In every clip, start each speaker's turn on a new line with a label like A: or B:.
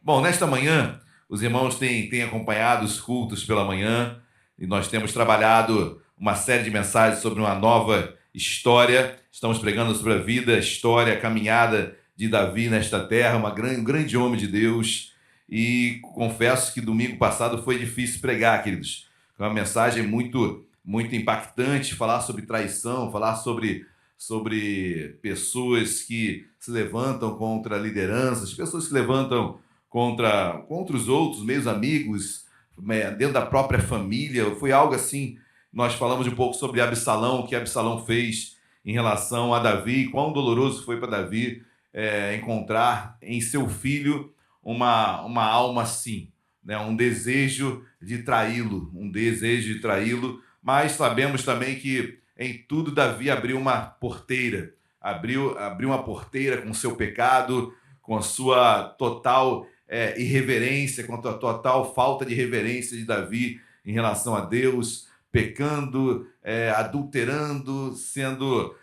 A: Bom, nesta manhã, os irmãos têm acompanhado os cultos pela manhã e nós temos trabalhado uma série de mensagens sobre uma nova história. Estamos pregando sobre a vida, a história, a caminhada de Davi nesta terra, um grande homem de Deus. E confesso que domingo passado foi difícil pregar, queridos. Foi uma mensagem muito impactante, falar sobre traição, falar sobre pessoas que se levantam contra lideranças, pessoas que se levantam contra os outros, meus amigos, dentro da própria família. Foi algo assim. Nós falamos um pouco sobre Absalão, o que Absalão fez em relação a Davi, quão doloroso foi para Davi encontrar em seu filho uma alma assim, né? Um desejo de traí-lo, mas sabemos também que em tudo Davi abriu uma porteira, abriu uma porteira com o seu pecado, com a sua total irreverência, com a total falta de reverência de Davi em relação a Deus, pecando, adulterando, sendo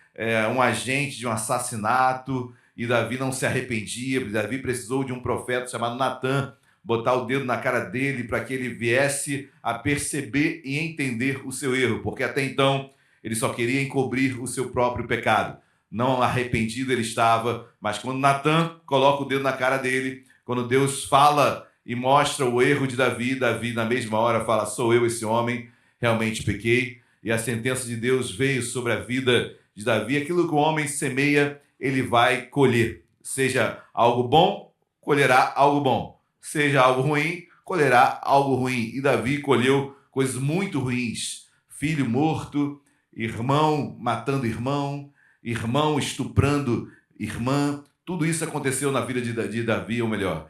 A: um agente de um assassinato, e Davi não se arrependia. Davi precisou de um profeta chamado Natã botar o dedo na cara dele para que ele viesse a perceber e entender o seu erro, porque até então ele só queria encobrir o seu próprio pecado. Não arrependido ele estava, mas quando Natã coloca o dedo na cara dele, quando Deus fala e mostra o erro de Davi, Davi na mesma hora fala: sou eu esse homem, realmente pequei. E a sentença de Deus veio sobre a vida de Davi. Aquilo que o homem semeia, ele vai colher. Seja algo bom, colherá algo bom. Seja algo ruim, colherá algo ruim. E Davi colheu coisas muito ruins. Filho morto, irmão matando irmão, irmão estuprando irmã. Tudo isso aconteceu na vida de Davi, ou melhor,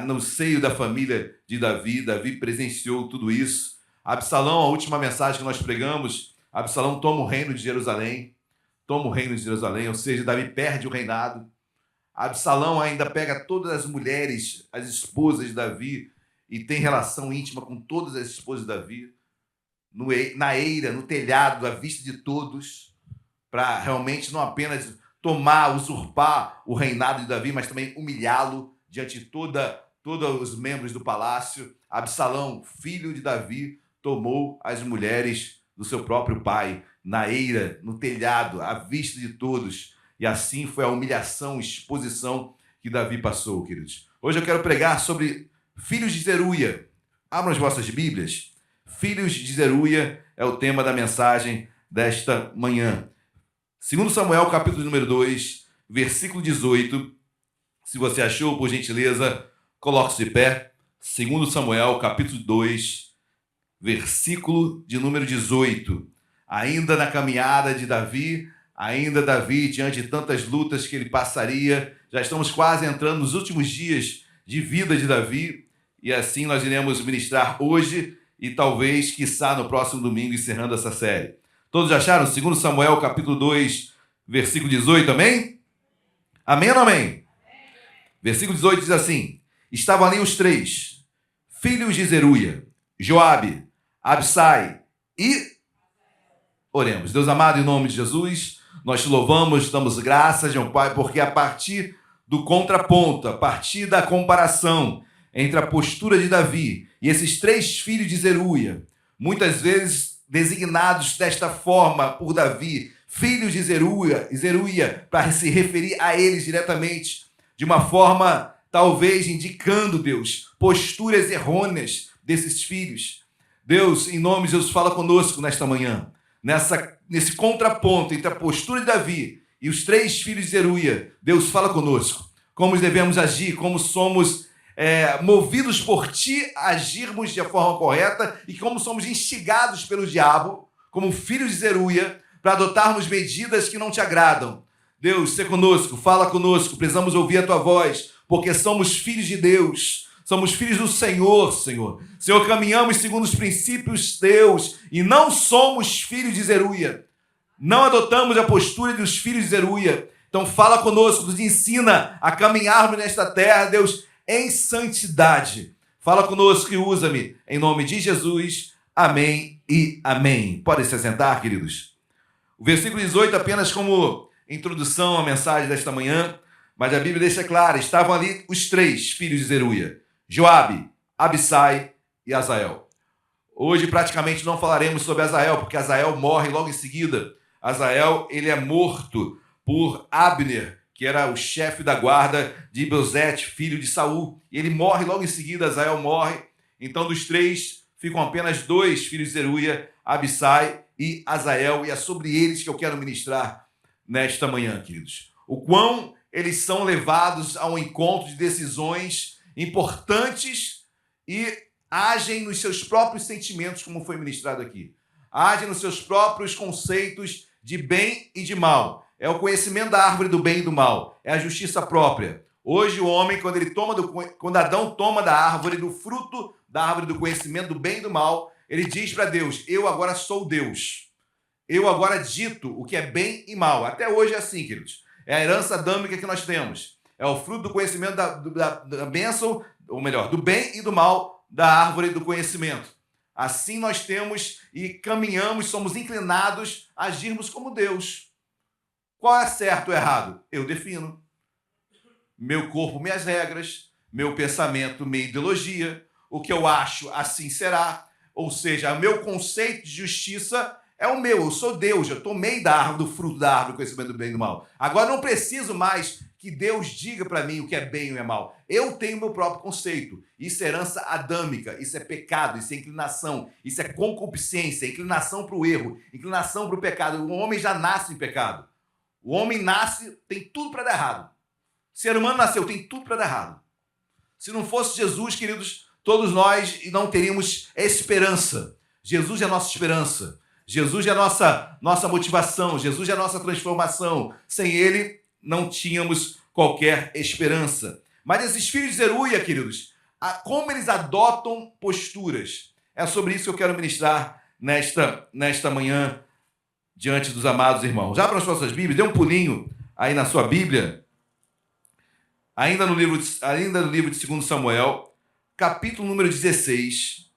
A: no seio da família de Davi. Davi presenciou tudo isso. Absalão, a última mensagem que nós pregamos, Absalão toma o reino de Jerusalém, ou seja, Davi perde o reinado. Absalão ainda pega todas as mulheres, as esposas de Davi, e tem relação íntima com todas as esposas de Davi, na eira, no telhado, à vista de todos, para realmente não apenas usurpar o reinado de Davi, mas também humilhá-lo diante de todos os membros do palácio. Absalão, filho de Davi, tomou as mulheres do seu próprio pai, na eira, no telhado, à vista de todos. E assim foi a humilhação, exposição que Davi passou, queridos. Hoje eu quero pregar sobre filhos de Zeruia. Abram as vossas Bíblias. Filhos de Zeruia é o tema da mensagem desta manhã. 2 Samuel, capítulo número 2, versículo 18. Se você achou, por gentileza, coloque-se de pé. 2 Samuel, capítulo 2, versículo de número 18. Ainda na caminhada de Davi, diante de tantas lutas que ele passaria, já estamos quase entrando nos últimos dias de vida de Davi, e assim nós iremos ministrar hoje e talvez, quiçá, no próximo domingo, encerrando essa série. Todos acharam? 2 Samuel, capítulo 2, versículo 18, amém? Amém ou não amém? Versículo 18 diz assim: estavam ali os três, filhos de Zeruia, Joabe, Absai e... Oremos. Deus amado, em nome de Jesus, nós te louvamos, damos graças, meu Pai, porque a partir do contraponto, a partir da comparação entre a postura de Davi e esses três filhos de Zeruia, muitas vezes designados desta forma por Davi, filhos de Zeruia, para se referir a eles diretamente, de uma forma talvez indicando, Deus, posturas errôneas desses filhos. Deus, em nome de Jesus, fala conosco nesta manhã, nesse contraponto entre a postura de Davi e os três filhos de Zeruia. Deus, fala conosco, como devemos agir, como somos movidos por Ti a agirmos de forma correta e como somos instigados pelo diabo, como filhos de Zeruia, para adotarmos medidas que não Te agradam. Deus, seja conosco, fala conosco, precisamos ouvir a Tua voz, porque somos filhos de Deus. Somos filhos do Senhor, Senhor. Senhor, caminhamos segundo os princípios Teus e não somos filhos de Zeruia. Não adotamos a postura dos filhos de Zeruia. Então fala conosco, nos ensina a caminharmos nesta terra, Deus, em santidade. Fala conosco e usa-me, em nome de Jesus. Amém e amém. Podem se assentar, queridos. O versículo 18, apenas como introdução à mensagem desta manhã, mas a Bíblia deixa clara, estavam ali os três filhos de Zeruia, Joabe, Abissai e Azael. Hoje praticamente não falaremos sobre Azael, porque Azael morre logo em seguida. Azael, ele é morto por Abner, que era o chefe da guarda de Ibozete, filho de Saul. E ele morre logo em seguida, Azael morre. Então, dos três, ficam apenas dois filhos de Zeruia, Abissai e Azael. E é sobre eles que eu quero ministrar nesta manhã, queridos. O quão eles são levados a um encontro de decisões importantes e agem nos seus próprios sentimentos, como foi ministrado aqui. Agem nos seus próprios conceitos de bem e de mal. É o conhecimento da árvore do bem e do mal. É a justiça própria. Hoje o homem, quando Adão toma da árvore, do fruto da árvore do conhecimento do bem e do mal, ele diz para Deus: eu agora sou Deus. Eu agora dito o que é bem e mal. Até hoje é assim, queridos. É a herança adâmica que nós temos. É o fruto do conhecimento da bênção, ou melhor, do bem e do mal da árvore do conhecimento. Assim nós temos e caminhamos, somos inclinados a agirmos como Deus. Qual é certo ou errado? Eu defino. Meu corpo, minhas regras, meu pensamento, minha ideologia, o que eu acho, assim será. Ou seja, o meu conceito de justiça é o meu, eu sou Deus, eu tomei da árvore, do fruto da árvore, do conhecimento do bem e do mal. Agora não preciso mais que Deus diga para mim o que é bem e o que é mal. Eu tenho meu próprio conceito. Isso é herança adâmica, isso é pecado, isso é inclinação, isso é concupiscência, inclinação para o erro, inclinação para o pecado. O homem já nasce em pecado. O homem nasce, tem tudo para dar errado. O ser humano nasceu, tem tudo para dar errado. Se não fosse Jesus, queridos, todos nós não teríamos esperança. Jesus é a nossa esperança. Jesus é a nossa motivação. Jesus é a nossa transformação. Sem ele, não tínhamos qualquer esperança. Mas esses filhos de Zeruia, queridos, como eles adotam posturas. É sobre isso que eu quero ministrar nesta manhã, diante dos amados irmãos. Já para as suas Bíblias, dê um pulinho aí na sua Bíblia. Ainda no livro de 2 Samuel, capítulo número 16.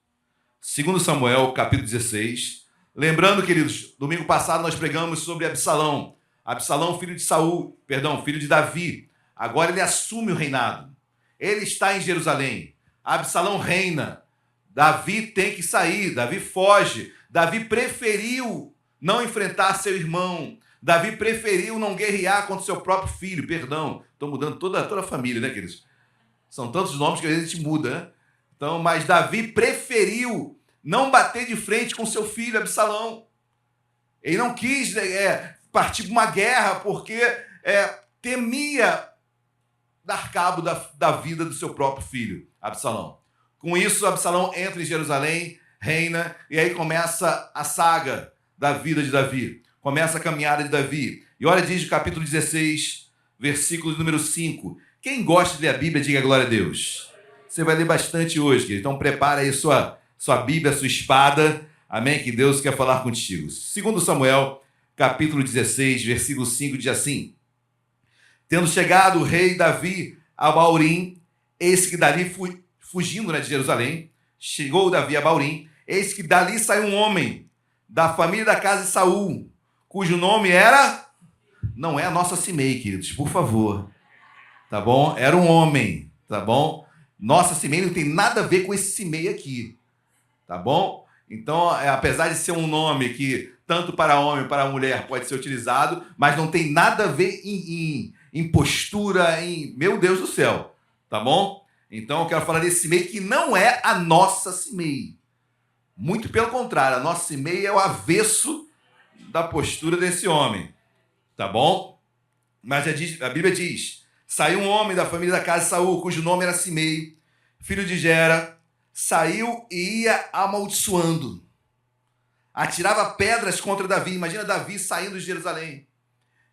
A: 2 Samuel, capítulo 16. Lembrando, queridos, domingo passado nós pregamos sobre Absalão. Absalão, filho de Davi. Agora ele assume o reinado. Ele está em Jerusalém. Absalão reina. Davi tem que sair. Davi foge. Davi preferiu não enfrentar seu irmão. Davi preferiu não guerrear contra seu próprio filho. Perdão, estou mudando toda a família, né, queridos? São tantos nomes que às vezes a gente muda, né? Então, mas Davi preferiu não bater de frente com seu filho, Absalão. Ele não quis partir para uma guerra porque temia dar cabo da vida do seu próprio filho, Absalão. Com isso, Absalão entra em Jerusalém, reina, e aí começa a saga da vida de Davi. Começa a caminhada de Davi. E olha, diz o capítulo 16, versículo número 5. Quem gosta de ler a Bíblia, diga glória a Deus. Você vai ler bastante hoje, querido. Então prepara aí sua Bíblia, sua espada. Amém? Que Deus quer falar contigo. 2 Samuel, capítulo 16, versículo 5, diz assim: tendo chegado o rei Davi a Baurim, eis que dali, fugindo de Jerusalém, chegou Davi a Baurim, eis que dali saiu um homem da família da casa de Saul, cujo nome era... Não é a nossa Simei, queridos, por favor. Tá bom? Era um homem, tá bom? Nossa Simei não tem nada a ver com esse Simei aqui. Tá bom? Então, apesar de ser um nome que tanto para homem para mulher pode ser utilizado, mas não tem nada a ver em postura, meu Deus do céu. Tá bom? Então, eu quero falar desse Simei que não é a nossa Simei. Muito pelo contrário, a nossa Simei é o avesso da postura desse homem. Tá bom? Mas a Bíblia diz: saiu um homem da família da casa de Saul, cujo nome era Simei, filho de Gera, saiu e ia amaldiçoando. Atirava pedras contra Davi. Imagina Davi saindo de Jerusalém.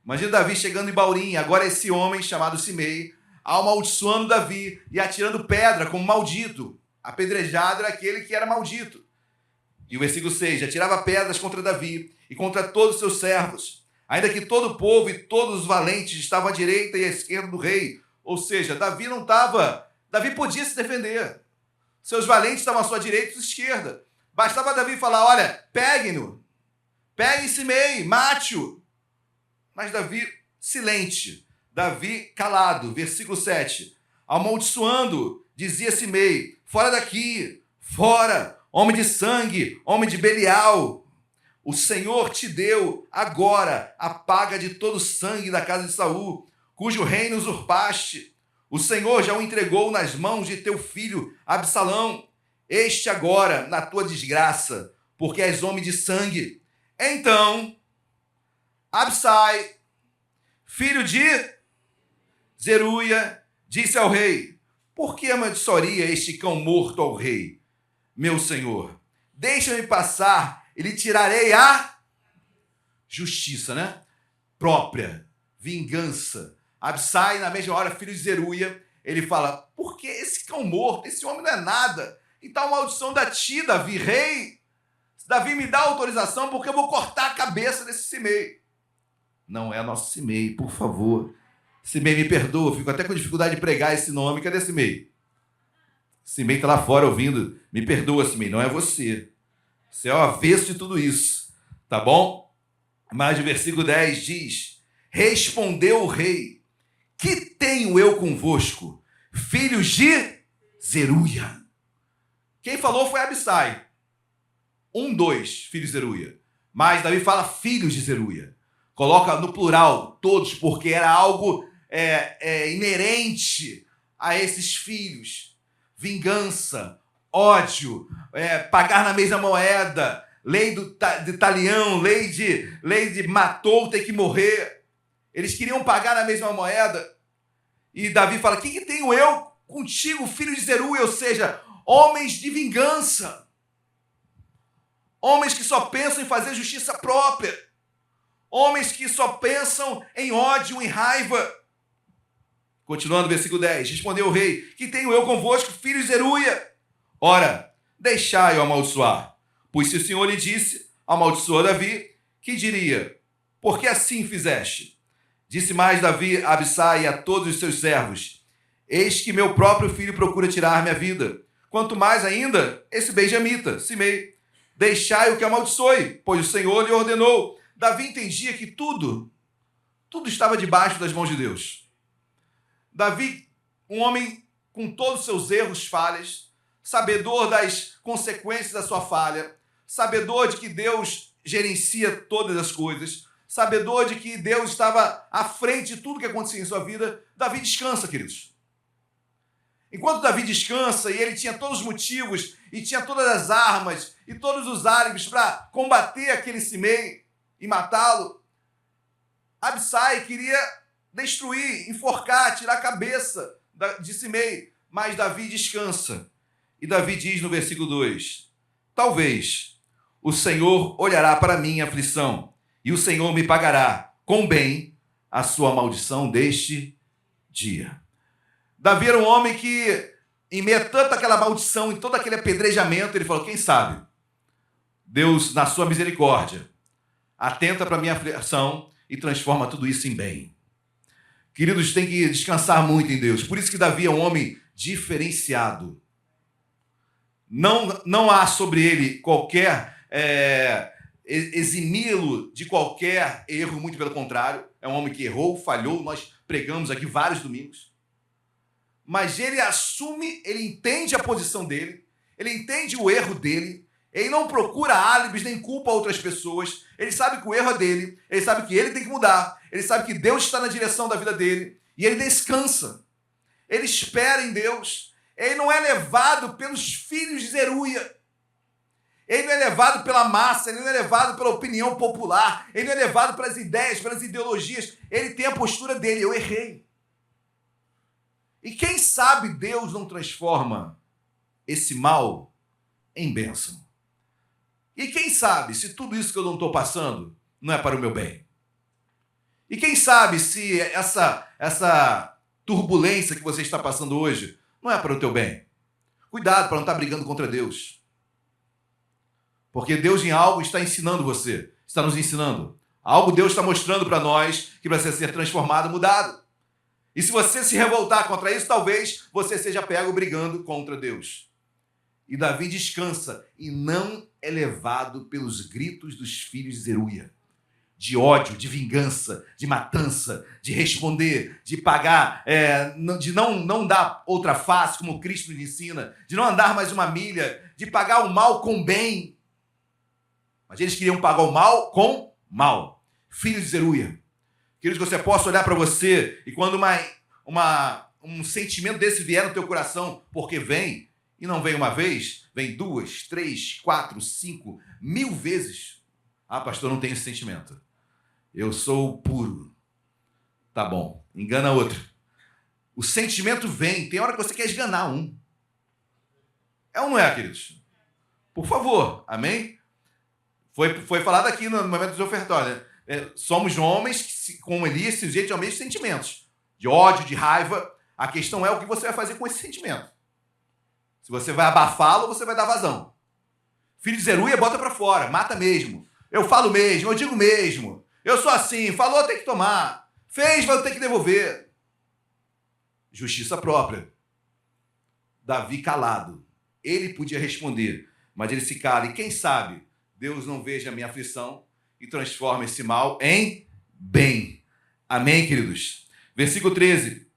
A: Imagina Davi chegando em Baurim. Agora esse homem chamado Simei, amaldiçoando Davi e atirando pedra como maldito. Apedrejado era aquele que era maldito. E o versículo 6, atirava pedras contra Davi e contra todos os seus servos, ainda que todo o povo e todos os valentes estavam à direita e à esquerda do rei. Ou seja, Davi podia se defender. Seus valentes estavam à sua direita e à sua esquerda. Bastava Davi falar: olha, peguem-no, peguem Simei, mate-o. Mas Davi silente, Davi calado. Versículo 7, amaldiçoando dizia Simei: fora daqui, fora, homem de sangue, homem de Belial. O Senhor te deu agora a paga de todo o sangue da casa de Saul, cujo reino usurpaste. O Senhor já o entregou nas mãos de teu filho Absalão. Este agora, na tua desgraça, porque és homem de sangue. Então, Absai, filho de Zeruia, disse ao rei: por que amaldiçoaria este cão morto ao rei, meu senhor? Deixa-me passar e lhe tirarei a justiça, né? Própria, vingança. Absai, na mesma hora, filho de Zeruia, ele fala: por que esse cão morto? Esse homem não é nada. Então, maldição da ti, Davi, rei. Davi, me dá autorização, porque eu vou cortar a cabeça desse Simei. Não é nosso Simei, por favor. Simei, me perdoa, fico até com dificuldade de pregar esse nome. Cadê Simei? Simei está lá fora ouvindo. Me perdoa, Simei, não é você. Você é o avesso de tudo isso, tá bom? Mas o versículo 10 diz: respondeu o rei: que tenho eu convosco, filhos de Zeruia? Quem falou foi Absai. 2, filhos de Zeruia. Mas Davi fala filhos de Zeruia. Coloca no plural, todos, porque era algo inerente a esses filhos. Vingança, ódio, pagar na mesma moeda, lei de talião, lei de matou, tem que morrer. Eles queriam pagar na mesma moeda. E Davi fala: que tenho eu contigo, filho de Zeruia? Ou seja, homens de vingança. Homens que só pensam em fazer justiça própria. Homens que só pensam em ódio, em raiva. Continuando o versículo 10. Respondeu o rei: que tenho eu convosco, filho de Zeruia? Ora, deixai-o amaldiçoar. Pois se o Senhor lhe disse: amaldiçoa Davi, que diria: por que assim fizeste? Disse mais Davi a Absai e a todos os seus servos: eis que meu próprio filho procura tirar-me a vida. Quanto mais ainda esse benjamita, Simei. Deixai-o que amaldiçoe, pois o Senhor lhe ordenou. Davi entendia que tudo estava debaixo das mãos de Deus. Davi, um homem com todos os seus erros, falhas, sabedor das consequências da sua falha, sabedor de que Deus gerencia todas as coisas, sabedor de que Deus estava à frente de tudo que acontecia em sua vida, Davi descansa, queridos. Enquanto Davi descansa, e ele tinha todos os motivos, e tinha todas as armas, e todos os álibis para combater aquele Simei e matá-lo, Absai queria destruir, enforcar, tirar a cabeça de Simei. Mas Davi descansa. E Davi diz no versículo 2: talvez o Senhor olhará para a minha aflição, e o Senhor me pagará com bem a sua maldição deste dia. Davi era um homem que, em meio a tanta aquela maldição, em todo aquele apedrejamento, ele falou: quem sabe, Deus, na sua misericórdia, atenta para a minha aflição e transforma tudo isso em bem. Queridos, tem que descansar muito em Deus. Por isso que Davi é um homem diferenciado. Não há sobre ele qualquer eximi-lo de qualquer erro, muito pelo contrário. É um homem que errou, falhou, nós pregamos aqui vários domingos. Mas ele assume, ele entende a posição dele, ele entende o erro dele, ele não procura álibis nem culpa a outras pessoas, ele sabe que o erro é dele, ele sabe que ele tem que mudar, ele sabe que Deus está na direção da vida dele, e ele descansa, ele espera em Deus, ele não é levado pelos filhos de Zeruia, ele não é levado pela massa, ele não é levado pela opinião popular, ele não é levado pelas ideias, pelas ideologias, ele tem a postura dele: eu errei. E quem sabe Deus não transforma esse mal em bênção? E quem sabe se tudo isso que eu não estou passando não é para o meu bem? E quem sabe se essa turbulência que você está passando hoje não é para o teu bem? Cuidado para não estar brigando contra Deus. Porque Deus em algo está ensinando você, está nos ensinando. Algo Deus está mostrando para nós que precisa ser transformado, mudado. E se você se revoltar contra isso, talvez você seja pego brigando contra Deus. E Davi descansa e não é levado pelos gritos dos filhos de Zeruia. de ódio, de vingança, de matança, de responder, de pagar, de não dar outra face, como Cristo nos ensina, de não andar mais uma milha, de pagar o mal com bem. Mas eles queriam pagar o mal com mal. Filho de Zeruia. Queridos, que você possa olhar para você e quando um sentimento desse vier no teu coração, porque vem, e não vem uma vez, vem 2, 3, 4, 5, 1000 vezes. Ah, pastor, não tenho esse sentimento. Eu sou puro. Tá bom, engana outro. O sentimento vem, tem hora que você quer esganar um. É ou não é, queridos? Por favor, amém? Foi falado aqui no momento do ofertório, né? Somos homens que, como Elias, se sujeitam aos mesmos sentimentos. De ódio, de raiva. A questão é o que você vai fazer com esse sentimento. Se você vai abafá-lo ou você vai dar vazão. Filho de Zeruia, bota para fora, mata mesmo. Eu falo mesmo, eu digo mesmo. Eu sou assim, falou, tem que tomar. Fez, vai ter que devolver. Justiça própria. Davi calado. Ele podia responder, mas ele se cala. E quem sabe Deus não veja a minha aflição e transforma esse mal em bem. Amém, queridos? Versículo 13.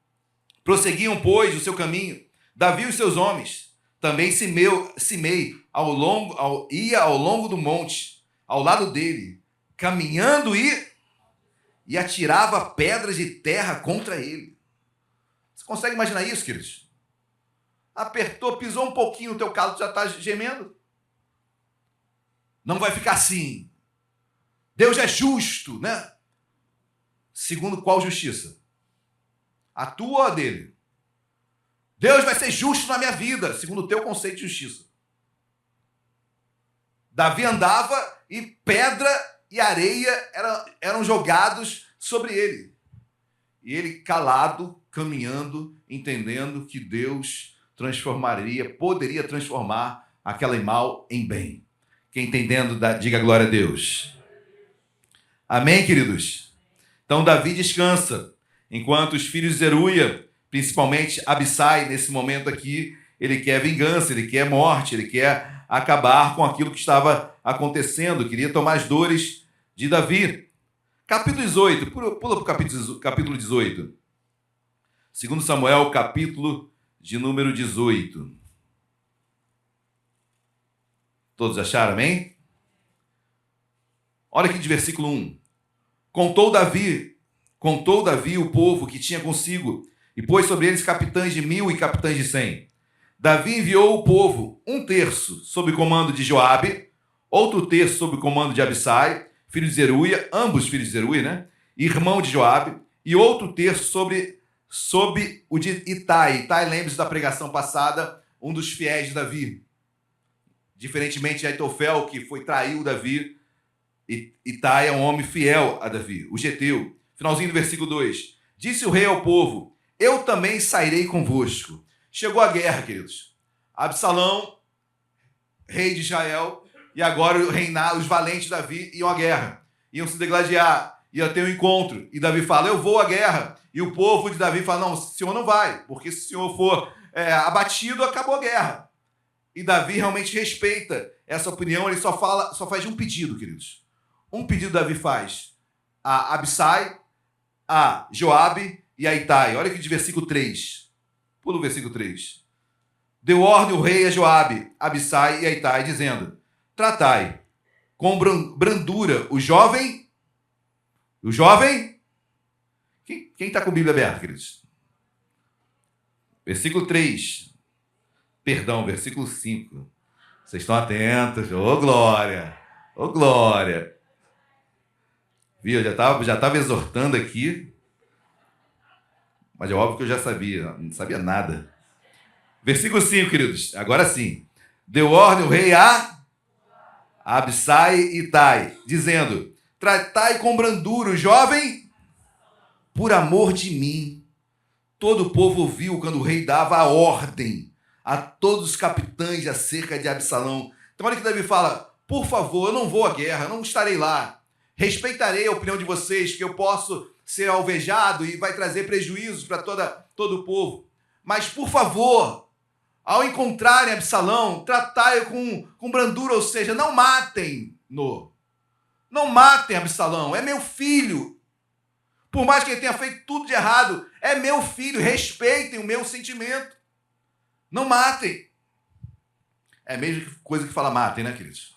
A: Prosseguiam, pois, o seu caminho, Davi e os seus homens. Também Simei ia ao longo do monte, ao lado dele, caminhando e atirava pedras de terra contra ele. Você consegue imaginar isso, queridos? Apertou, pisou um pouquinho, o teu calo já está gemendo. Não vai ficar assim. Deus é justo, né? Segundo qual justiça? A tua ou a dele? Deus vai ser justo na minha vida, segundo o teu conceito de justiça. Davi andava e pedra e areia eram jogados sobre ele. E ele calado, caminhando, entendendo que Deus poderia transformar aquele mal em bem. Quem entendendo, diga glória a Deus. Amém, queridos? Então Davi descansa, enquanto os filhos de Zeruia, principalmente Abissai, nesse momento aqui, ele quer vingança, ele quer morte, ele quer acabar com aquilo que estava acontecendo, queria tomar as dores de Davi. Capítulo 18, pula para o capítulo 18. 2 Samuel, capítulo de número 18. Todos acharam, amém? Olha aqui de versículo 1. Contou Davi o povo que tinha consigo, e pôs sobre eles capitães de 1000 e capitães de 100. Davi enviou o povo, 1/3 sob comando de Joabe, outro terço sob comando de Abissai, filho de Zeruia, ambos filhos de Zeruia, né? Irmão de Joabe, e outro terço sob o de Itai. Itai, lembre-se da pregação passada, um dos fiéis de Davi. Diferentemente de Aitofel, que traiu Davi, Itai é um homem fiel a Davi, o geteu. Finalzinho do versículo 2. Disse o rei ao povo: eu também sairei convosco. Chegou a guerra, queridos. Absalão, rei de Israel, e agora os valentes de Davi iam à guerra. Iam se degladiar, iam ter um encontro. E Davi fala: eu vou à guerra. E o povo de Davi fala: não, o senhor não vai, porque se o senhor for abatido, acabou a guerra. E Davi realmente respeita essa opinião, ele só faz um pedido, queridos. Um pedido Davi faz a Abissai, a Joabe e a Itai. Olha aqui de versículo 3. Pula o versículo 3. Deu ordem o rei a Joabe, a Abissai e a Itai, dizendo: tratai com brandura o jovem. O jovem? Quem está com a Bíblia aberta, queridos? Versículo 3. Perdão, versículo 5. Vocês estão atentos. Ô, glória! Ô, glória! Viu? Eu já estava exortando aqui, mas é óbvio que eu já sabia. Não sabia nada. Versículo 5, queridos. Agora sim. Deu ordem o rei a Abissai e Itai, dizendo: tratai com brandura o jovem por amor de mim. Todo o povo ouviu quando o rei dava a ordem a todos os capitães acerca de Absalão. Então olha que Davi fala: por favor, eu não vou à guerra, eu não estarei lá. Respeitarei a opinião de vocês, que eu posso ser alvejado e vai trazer prejuízos para todo o povo. Mas, por favor, ao encontrarem Absalão, tratai-o com brandura, ou seja, não matem-no. Não matem Absalão, é meu filho. Por mais que ele tenha feito tudo de errado, é meu filho, respeitem o meu sentimento. Não matem. É a mesma coisa que fala matem, né, queridos?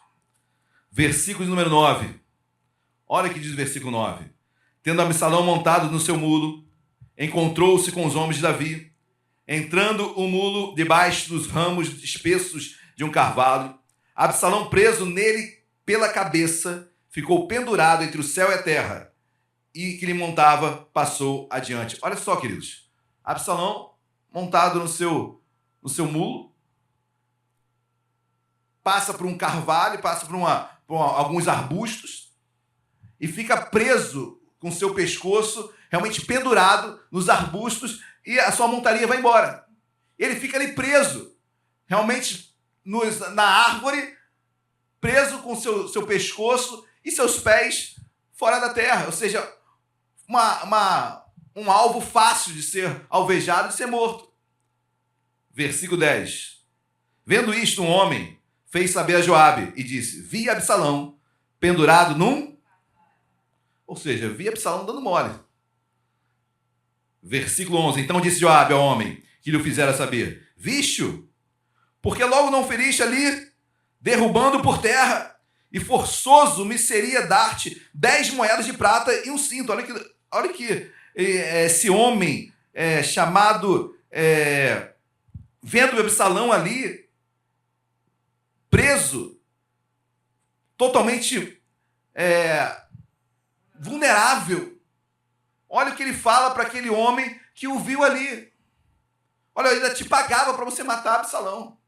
A: Versículo número 9. Olha o que diz o versículo 9. Tendo Absalão montado no seu mulo, encontrou-se com os homens de Davi, entrando o mulo debaixo dos ramos espessos de um carvalho. Absalão, preso nele pela cabeça, ficou pendurado entre o céu e a terra, e que lhe montava passou adiante. Olha só, queridos. Absalão, montado no seu mulo, passa por um carvalho, passa por alguns arbustos e fica preso com seu pescoço realmente pendurado nos arbustos e a sua montaria vai embora. Ele fica ali preso, realmente na árvore, preso com seu pescoço e seus pés fora da terra. Ou seja, um alvo fácil de ser alvejado e de ser morto. Versículo 10. Vendo isto, um homem fez saber a Joabe e disse: vi Absalão pendurado num... Ou seja, vi Absalão dando mole. Versículo 11. Então disse Joabe ao homem que lhe o fizera saber: viste-o? Porque logo não feriste ali, derrubando por terra, e forçoso me seria dar-te 10 moedas de prata e um cinto. Olha que esse homem chamado, vendo Absalão ali, preso, totalmente vulnerável. Olha o que ele fala para aquele homem que o viu ali. Olha, eu ainda te pagava para você matar Absalão.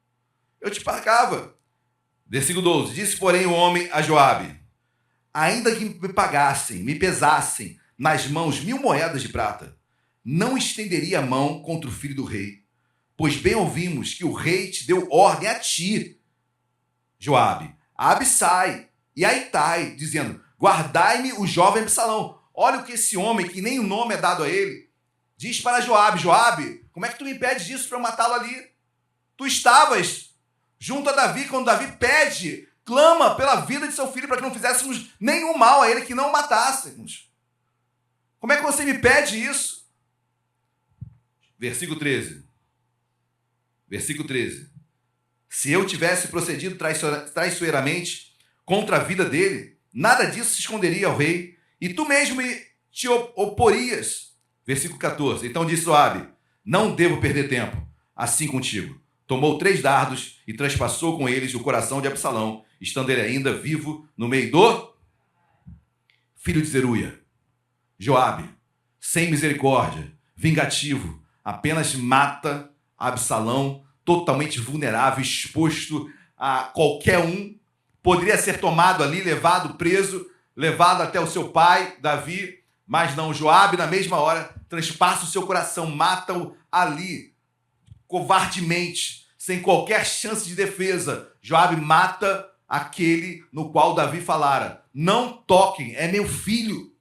A: Eu te pagava. Versículo 12. Disse, porém, o homem a Joabe: ainda que me pagassem, me pesassem nas mãos 1000 moedas de prata, não estenderia a mão contra o filho do rei, pois bem ouvimos que o rei te deu ordem a ti, Joabe, a Abissai e a Itai, dizendo: guardai-me o jovem Absalão. Olha o que esse homem, que nem o nome é dado a ele, diz para Joabe: Joabe, como é que tu me pedes isso para eu matá-lo ali? Tu estavas junto a Davi, quando Davi pede, clama pela vida de seu filho para que não fizéssemos nenhum mal a ele, que não o matássemos. Como é que você me pede isso? Versículo 13. Versículo 13. Se eu tivesse procedido traiçoeiramente contra a vida dele, nada disso se esconderia ao rei, e tu mesmo te oporias. Versículo 14. Então disse Joabe: não devo perder tempo assim contigo. Tomou 3 dardos e transpassou com eles o coração de Absalão, estando ele ainda vivo no meio do filho de Zeruia. Joabe, sem misericórdia, vingativo, apenas mata Absalão, totalmente vulnerável, exposto a qualquer um. Poderia ser tomado ali, levado preso, levado até o seu pai, Davi, mas não. Joabe, na mesma hora, transpassa o seu coração, mata-o ali, covardemente, sem qualquer chance de defesa. Joabe mata aquele no qual Davi falara: não toquem, é meu filho.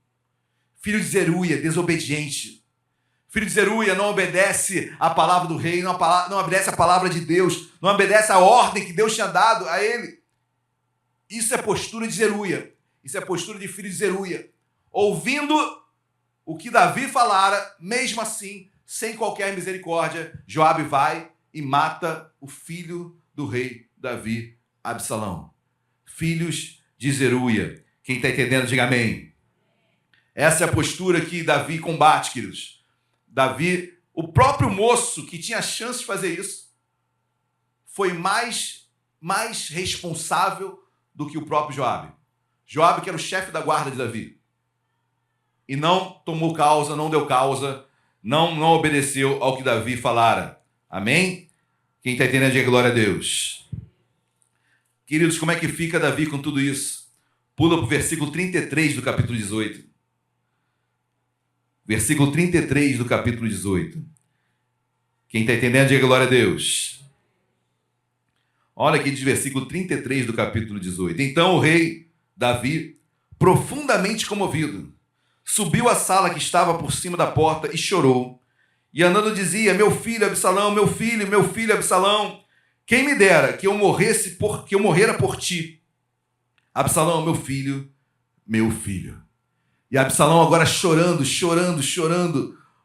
A: Filho de Zeruia, desobediente. Filho de Zeruia não obedece a palavra do rei, não obedece a palavra de Deus, não obedece a ordem que Deus tinha dado a ele. Isso é postura de Zeruia. Isso é postura de filho de Zeruia. Ouvindo o que Davi falara, mesmo assim, sem qualquer misericórdia, Joabe vai e mata o filho do rei Davi, Absalão. Filhos de Zeruia. Quem está entendendo, diga amém. Essa é a postura que Davi combate, queridos. Davi, o próprio moço que tinha a chance de fazer isso, foi mais responsável do que o próprio Joabe. Joabe, que era o chefe da guarda de Davi. E não tomou causa, não deu causa, não obedeceu ao que Davi falara. Amém? Quem está entendendo, diga glória a Deus. Queridos, como é que fica Davi com tudo isso? Pula para o versículo 33 do capítulo 18. Versículo 33 do capítulo 18. Quem está entendendo, diga glória a Deus. Olha aqui, diz versículo 33 do capítulo 18. Então o rei Davi, profundamente comovido, subiu à sala que estava por cima da porta e chorou. E andando dizia: meu filho Absalão, meu filho Absalão, quem me dera que eu morrera por ti. Absalão, meu filho, meu filho. E Absalão agora chorando,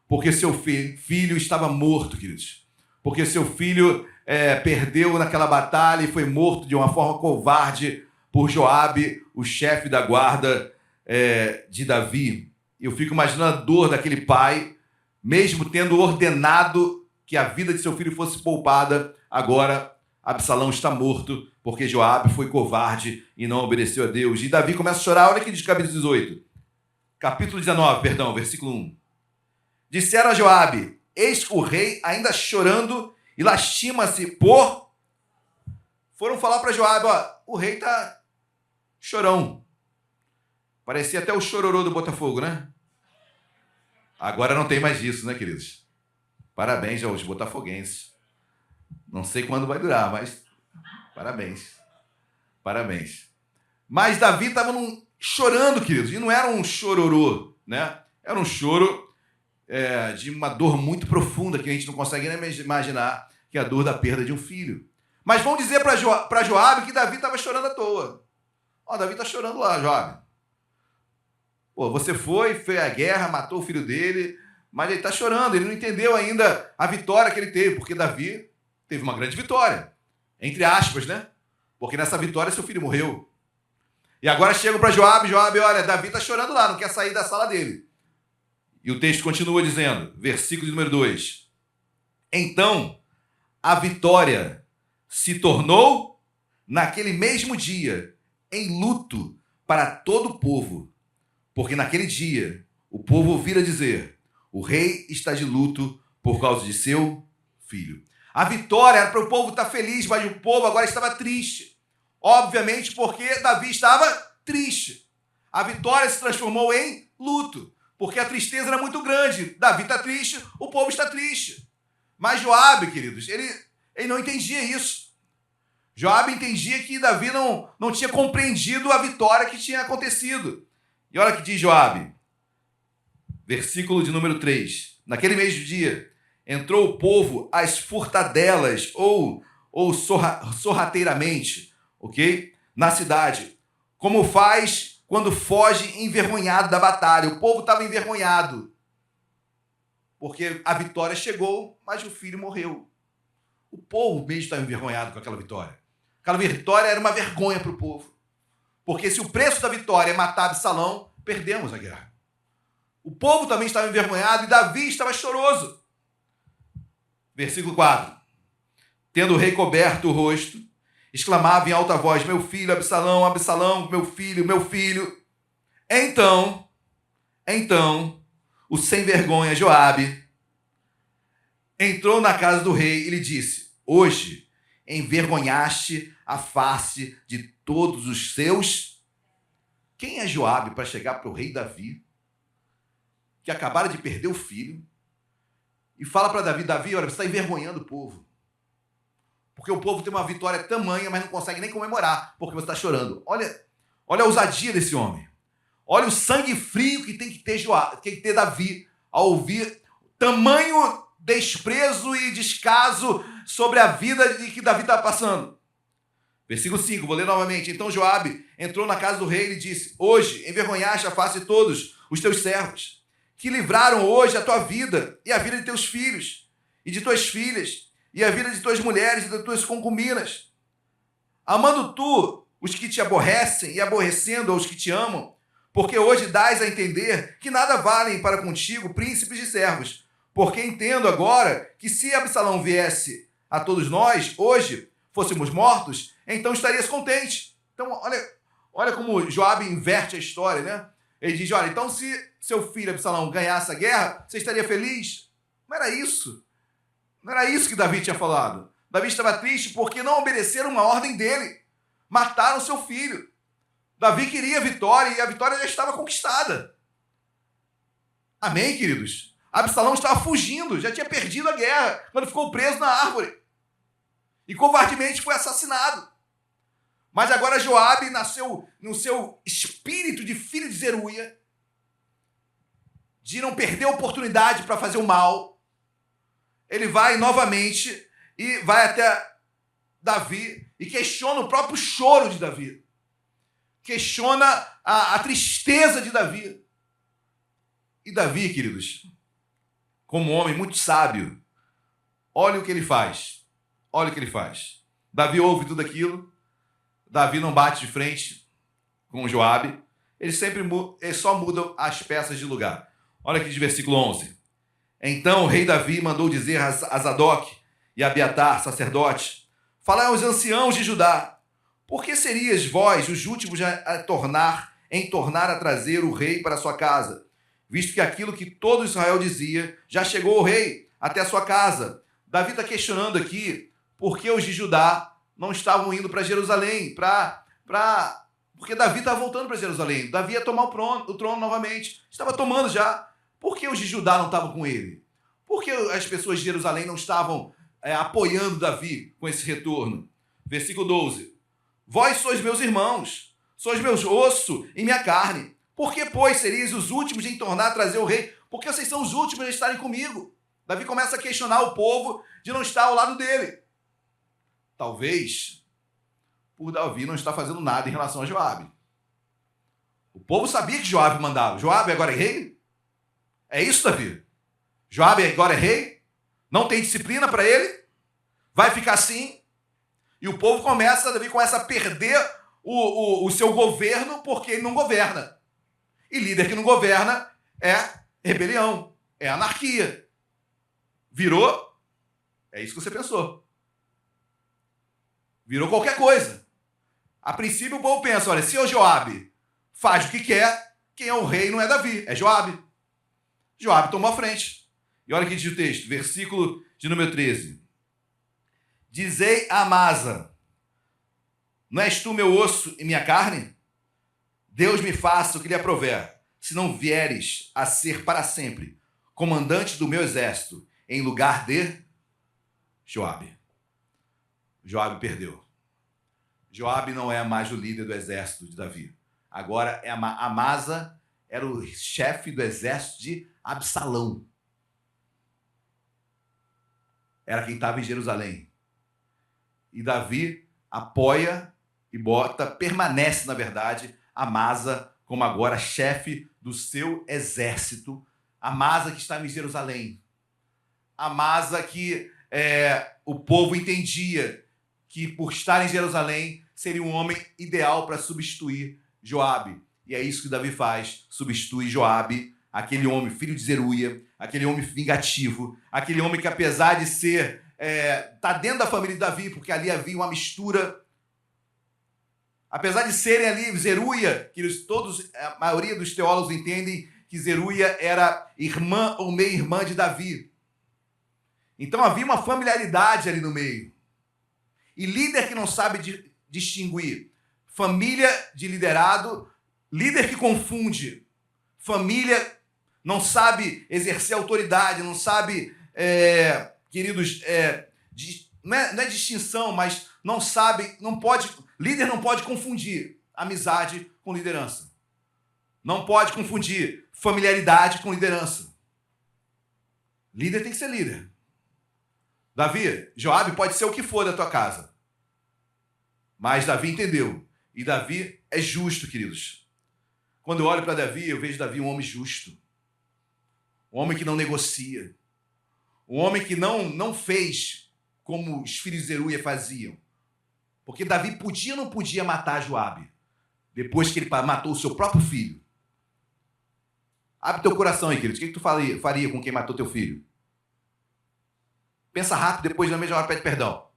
A: porque seu filho estava morto, queridos. Porque seu filho perdeu naquela batalha e foi morto de uma forma covarde por Joabe, o chefe da guarda de Davi. Eu fico imaginando a dor daquele pai, mesmo tendo ordenado que a vida de seu filho fosse poupada, agora Absalão está morto, porque Joabe foi covarde e não obedeceu a Deus. E Davi começa a chorar, olha aqui de capítulo 18. Capítulo 19, perdão, versículo 1. Disseram a Joabe, eis que o rei ainda chorando e lastima-se por... Foram falar para Joabe, ó, o rei está chorão. Parecia até o chororô do Botafogo, né? Agora não tem mais isso, né, queridos? Parabéns aos botafoguenses. Não sei quando vai durar, mas parabéns. Parabéns. Mas Davi estava chorando, queridos, e não era um chororô, né? Era um choro de uma dor muito profunda que a gente não consegue nem imaginar, que é a dor da perda de um filho. Mas vão dizer para Joabe que Davi estava chorando à toa. Ó, Davi está chorando lá, Joabe. Pô, você foi à guerra, matou o filho dele, mas ele está chorando, ele não entendeu ainda a vitória que ele teve, porque Davi teve uma grande vitória, entre aspas, né? Porque nessa vitória seu filho morreu. E agora chegam para Joabe, olha, Davi está chorando lá, não quer sair da sala dele. E o texto continua dizendo, versículo número 2. Então, a vitória se tornou, naquele mesmo dia, em luto para todo o povo. Porque naquele dia, o povo ouvira dizer, o rei está de luto por causa de seu filho. A vitória era para o povo estar feliz, mas o povo agora estava triste. Obviamente porque Davi estava triste. A vitória se transformou em luto, porque a tristeza era muito grande. Davi está triste, o povo está triste. Mas Joabe, queridos, ele não entendia isso. Joabe entendia que Davi não tinha compreendido a vitória que tinha acontecido. E olha o que diz Joabe, versículo de número 3. Naquele mesmo dia, entrou o povo às furtadelas ou sorrateiramente, ok? Na cidade, como faz quando foge envergonhado da batalha. O povo estava envergonhado, porque a vitória chegou, mas o filho morreu. O povo mesmo estava envergonhado com aquela vitória. Aquela vitória era uma vergonha para o povo. Porque se o preço da vitória é matar Absalão, perdemos a guerra. O povo também estava envergonhado e Davi estava choroso. Versículo 4. Tendo o rei coberto o rosto, exclamava em alta voz, meu filho, Absalão, Absalão, meu filho, meu filho. Então, o sem vergonha Joabe entrou na casa do rei e lhe disse, hoje envergonhaste a face de todos os seus. Quem é Joabe para chegar para o rei Davi, que acabara de perder o filho, e fala para Davi, Davi, olha, você está envergonhando o povo. Porque o povo tem uma vitória tamanha, mas não consegue nem comemorar, porque você está chorando. Olha a ousadia desse homem. Olha o sangue frio que tem que ter Davi ao ouvir tamanho desprezo e descaso sobre a vida de que Davi está passando. Versículo 5, vou ler novamente. Então Joabe entrou na casa do rei e disse, hoje envergonhaste a face de todos os teus servos, que livraram hoje a tua vida e a vida de teus filhos e de tuas filhas e a vida de tuas mulheres e de tuas concubinas. Amando tu os que te aborrecem e aborrecendo aos que te amam, porque hoje dás a entender que nada valem para contigo príncipes de servos. Porque entendo agora que se Absalão viesse a todos nós, hoje, fôssemos mortos, então estarias contente. Então, olha como Joabe inverte a história, né? Ele diz, olha, então se seu filho Absalão ganhasse a guerra, você estaria feliz? Não era isso. Não era isso que Davi tinha falado. Davi estava triste porque não obedeceram uma ordem dele. Mataram seu filho. Davi queria a vitória e a vitória já estava conquistada. Amém, queridos? Absalão estava fugindo, já tinha perdido a guerra, quando ficou preso na árvore. E covardemente foi assassinado. Mas agora Joabe nasceu no seu espírito de filho de Zeruia, de não perder a oportunidade para fazer o mal. Ele vai novamente e vai até Davi e questiona o próprio choro de Davi. questiona a tristeza de Davi. E Davi, queridos, como um homem muito sábio, olha o que ele faz. Olha o que ele faz. Davi ouve tudo aquilo. Davi não bate de frente com Joabe. Ele só muda as peças de lugar. Olha aqui de versículo 11. Então o rei Davi mandou dizer a Zadok e a Abiatar, sacerdote: falai aos anciãos de Judá, por que serias vós os últimos a tornar a trazer o rei para a sua casa? Visto que aquilo que todo Israel dizia já chegou ao rei até a sua casa. Davi está questionando aqui por que os de Judá não estavam indo para Jerusalém, porque Davi estava voltando para Jerusalém. Davi ia tomar o trono novamente. Estava tomando já. Por que os de Judá não estavam com ele? Por que as pessoas de Jerusalém não estavam apoiando Davi com esse retorno? Versículo 12. Vós sois meus irmãos, sois meus osso e minha carne. Por que, pois, seríeis os últimos em tornar a trazer o rei? Porque vocês são os últimos a estarem comigo. Davi começa a questionar o povo de não estar ao lado dele. Talvez por Davi não estar fazendo nada em relação a Joabe. O povo sabia que Joabe mandava. Joabe agora é rei? É isso, Davi? Joabe agora é rei? Não tem disciplina para ele? Vai ficar assim? E o povo Davi começa a perder o seu governo porque ele não governa. E líder que não governa é rebelião, é anarquia. Virou? É isso que você pensou. Virou qualquer coisa. A princípio o povo pensa, olha, se o Joabe faz o que quer, quem é o rei não é Davi, é Joabe. Joabe tomou a frente. E olha aqui diz o texto, versículo de número 13. Dizei a Amasa, não és tu meu osso e minha carne? Deus me faça o que lhe aprover, se não vieres a ser para sempre comandante do meu exército, em lugar de Joabe. Joabe perdeu. Joabe não é mais o líder do exército de Davi. Agora Amasa era o chefe do exército de Absalão. Era quem estava em Jerusalém. E Davi apoia e permanece, na verdade, Amasa como agora chefe do seu exército. Amasa que estava em Jerusalém. Amasa que o povo entendia que por estar em Jerusalém seria um homem ideal para substituir Joabe. E é isso que Davi faz, substitui Joabe, aquele homem, filho de Zeruia, aquele homem vingativo, aquele homem que apesar de ser, tá dentro da família de Davi, porque ali havia uma mistura, apesar de serem ali Zeruia, que a maioria dos teólogos entendem que Zeruia era irmã ou meia-irmã de Davi. Então havia uma familiaridade ali no meio. E líder que não sabe distinguir família de liderado, líder que confunde família, não sabe exercer autoridade, não sabe, queridos, não é distinção, mas não sabe, líder não pode confundir amizade com liderança. Não pode confundir familiaridade com liderança. Líder tem que ser líder. Davi, Joabe pode ser o que for da tua casa. Mas Davi entendeu. E Davi é justo, queridos. Quando eu olho para Davi, eu vejo Davi um homem justo. Um homem que não negocia. Um homem que não fez como os filhos de Zeruia faziam. Porque Davi podia ou não podia matar Joabe? Depois que ele matou o seu próprio filho. Abre teu coração aí, querido. O que tu faria com quem matou teu filho? Pensa rápido, depois na mesma hora pede perdão.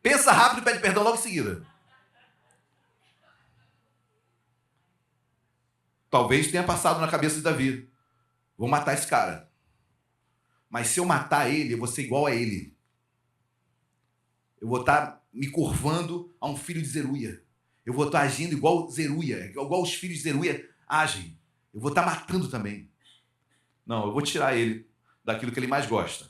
A: Pensa rápido e pede perdão logo em seguida. Talvez tenha passado na cabeça de Davi. Vou matar esse cara. Mas se eu matar ele, eu vou ser igual a ele. Eu vou estar me curvando a um filho de Zeruia. Eu vou estar agindo igual Zeruia, igual os filhos de Zeruia agem. Eu vou estar matando também. Não, eu vou tirar ele daquilo que ele mais gosta.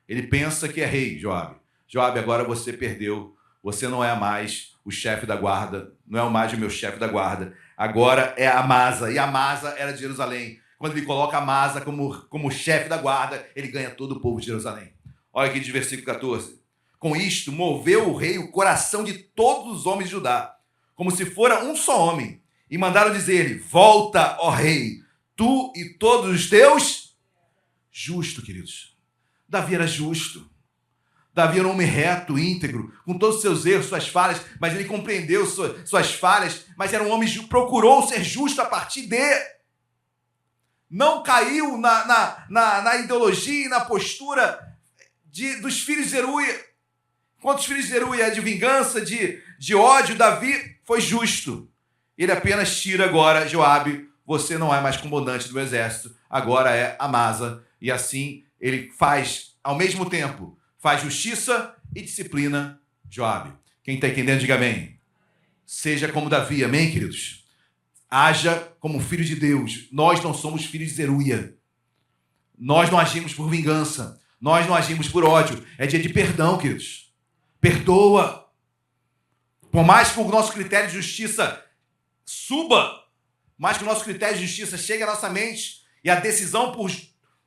A: Ele pensa que é rei, Joabe. Joabe, agora você perdeu. Você não é mais o chefe da guarda. Não é mais o meu chefe da guarda. Agora é Amasa. E Amasa era de Jerusalém. Quando ele coloca Amasa como chefe da guarda, ele ganha todo o povo de Jerusalém. Olha aqui de versículo 14. Com isto, moveu o rei o coração de todos os homens de Judá, como se fora um só homem, e mandaram dizer-lhe: volta, ó rei, tu e todos os teus. Justo, queridos. Davi era justo. Davi era um homem reto, íntegro, com todos os seus erros, suas falhas, mas ele compreendeu suas falhas, mas era um homem que procurou ser justo a partir de... Não caiu na ideologia e na postura dos filhos de Zeruia. Enquanto os filhos de Zeruia é de vingança, de ódio, Davi foi justo. Ele apenas tira agora Joabe: você não é mais comandante do exército, agora é Amasa. E assim ele faz, ao mesmo tempo, faz justiça e disciplina Joabe. Quem está entendendo, diga amém. Seja como Davi, amém, queridos? Haja como filho de Deus. Nós não somos filhos de Zeruia. Nós não agimos por vingança. Nós não agimos por ódio. É dia de perdão, queridos. Perdoa. Por mais que o nosso critério de justiça suba, mais que o nosso critério de justiça chegue à nossa mente e a decisão por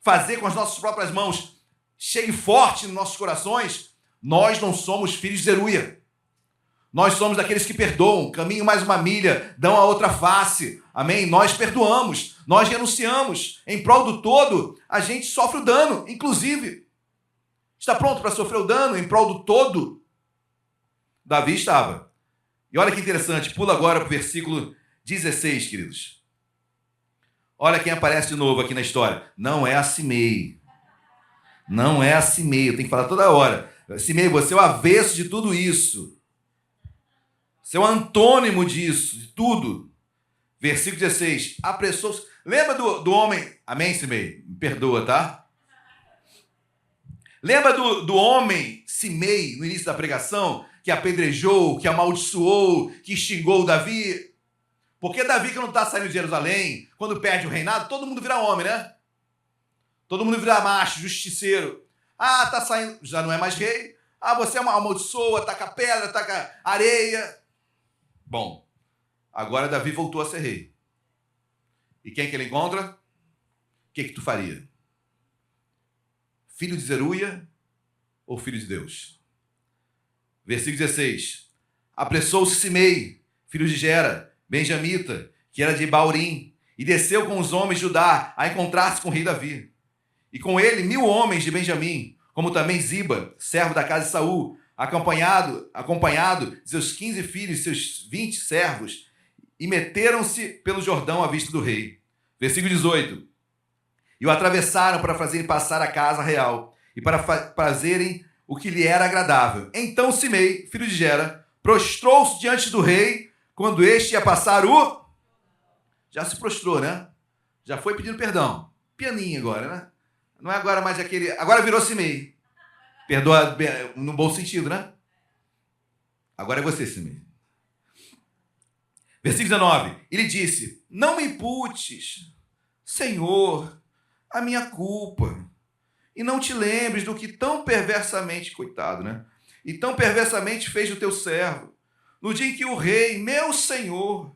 A: fazer com as nossas próprias mãos chegue forte nos nossos corações, nós não somos filhos de Zeruia. Nós somos daqueles que perdoam, caminham mais uma milha, dão a outra face. Amém? Nós perdoamos, nós renunciamos. Em prol do todo, a gente sofre o dano, inclusive. Está pronto para sofrer o dano em prol do todo? Davi estava. E olha que interessante, pula agora para o versículo 16, queridos. Olha quem aparece de novo aqui na história. Não é a Simei. Não é a Simei, eu tenho que falar toda hora. Simei, você é o avesso de tudo isso. Você é o antônimo disso, de tudo. Versículo 16. Apressou-se. Lembra do homem... Amém, Simei? Me perdoa, tá? Lembra do homem Simei, no início da pregação, que apedrejou, que amaldiçoou, que xingou Davi? Porque Davi, que não está saindo de Jerusalém, quando perde o reinado, todo mundo vira homem, né? Todo mundo vira macho, justiceiro. Ah, tá saindo, já não é mais rei. Ah, você é uma amaldiçoa, taca pedra, taca areia. Bom, agora Davi voltou a ser rei. E quem que ele encontra? O que tu faria? Filho de Zeruia ou filho de Deus? Versículo 16. Apressou-se Simei, filho de Gera, benjamita, que era de Baurim, e desceu com os homens de Judá a encontrar-se com o rei Davi. E com ele 1000 homens de Benjamim, como também Ziba, servo da casa de Saul, acompanhado de seus 15 filhos e seus 20 servos, e meteram-se pelo Jordão à vista do rei. Versículo 18. E o atravessaram para fazerem passar a casa real, e para fazerem o que lhe era agradável. Então Simei, filho de Gera, prostrou-se diante do rei, quando este ia passar o... Já se prostrou, né? Já foi pedindo perdão. Pianinho agora, né? Não é agora mais aquele... Agora virou Simei. Perdoa no bom sentido, né? Agora é você, Simei. Versículo 19. Ele disse: não me imputes, Senhor, a minha culpa, e não te lembres do que tão perversamente, coitado, né? E tão perversamente fez o teu servo, no dia em que o rei, meu Senhor,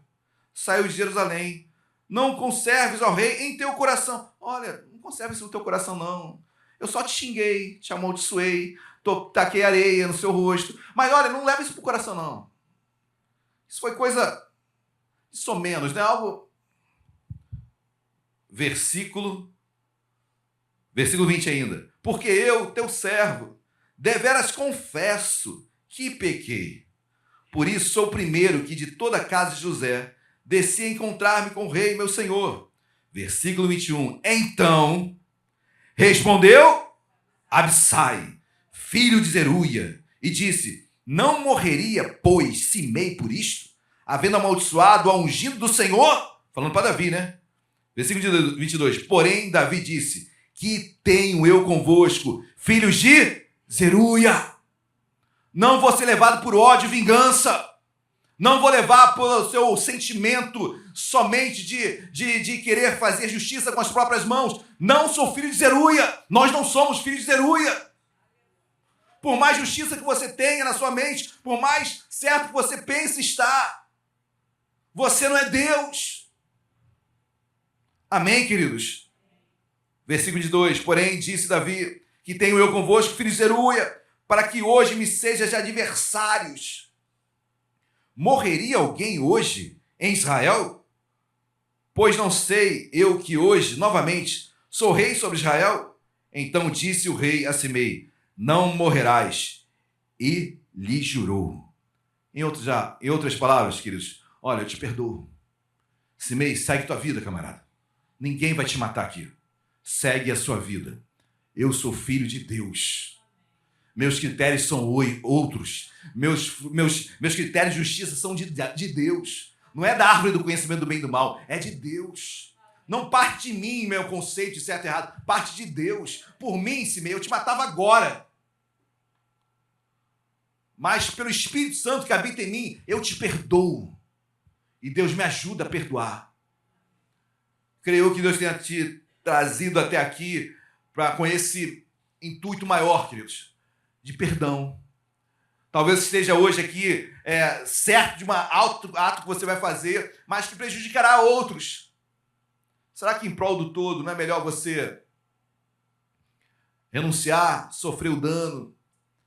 A: saiu de Jerusalém. Não conserves, ó rei, em teu coração. Olha, não conserve isso no teu coração, não. Eu só te xinguei, te amaldiçoei, taquei areia no seu rosto. Mas olha, não leva isso pro coração, não. Isso foi coisa, isso ou menos, né? Algo... Versículo 20 ainda. Porque eu, teu servo, deveras confesso que pequei. Por isso sou o primeiro que de toda a casa de José desci a encontrar-me com o rei, meu senhor. Versículo 21. Então respondeu Abissai, filho de Zeruia, e disse: não morreria, pois, Simei por isto, havendo amaldiçoado ao ungido do Senhor? Falando para Davi, né? Versículo 22. Porém, Davi disse: que tenho eu convosco, filhos de Zeruia? Não vou ser levado por ódio e vingança. Não vou levar pelo seu sentimento somente de querer fazer justiça com as próprias mãos. Não sou filho de Zeruia. Nós não somos filhos de Zeruia. Por mais justiça que você tenha na sua mente, por mais certo que você pense estar, você não é Deus. Amém, queridos? Versículo 2. Porém, disse Davi: que tenho eu convosco, filho de Zeruia, para que hoje me sejas de adversários. Morreria alguém hoje em Israel? Pois não sei eu que hoje, novamente, sou rei sobre Israel? Então disse o rei a Simei: não morrerás. E lhe jurou. Em outras palavras, queridos, olha, eu te perdoo. Simei, segue tua vida, camarada. Ninguém vai te matar aqui. Segue a sua vida. Eu sou filho de Deus. Meus critérios são outros. Meus critérios de justiça são de Deus. Não é da árvore do conhecimento do bem e do mal. É de Deus. Não parte de mim, meu conceito de certo e errado. Parte de Deus. Por mim, Simei, eu te matava agora. Mas pelo Espírito Santo que habita em mim, eu te perdoo. E Deus me ajuda a perdoar. Creio que Deus tenha te trazido até aqui com esse intuito maior, queridos, de perdão. Talvez esteja hoje aqui certo de um ato que você vai fazer, mas que prejudicará outros. Será que em prol do todo não é melhor você renunciar, sofrer o dano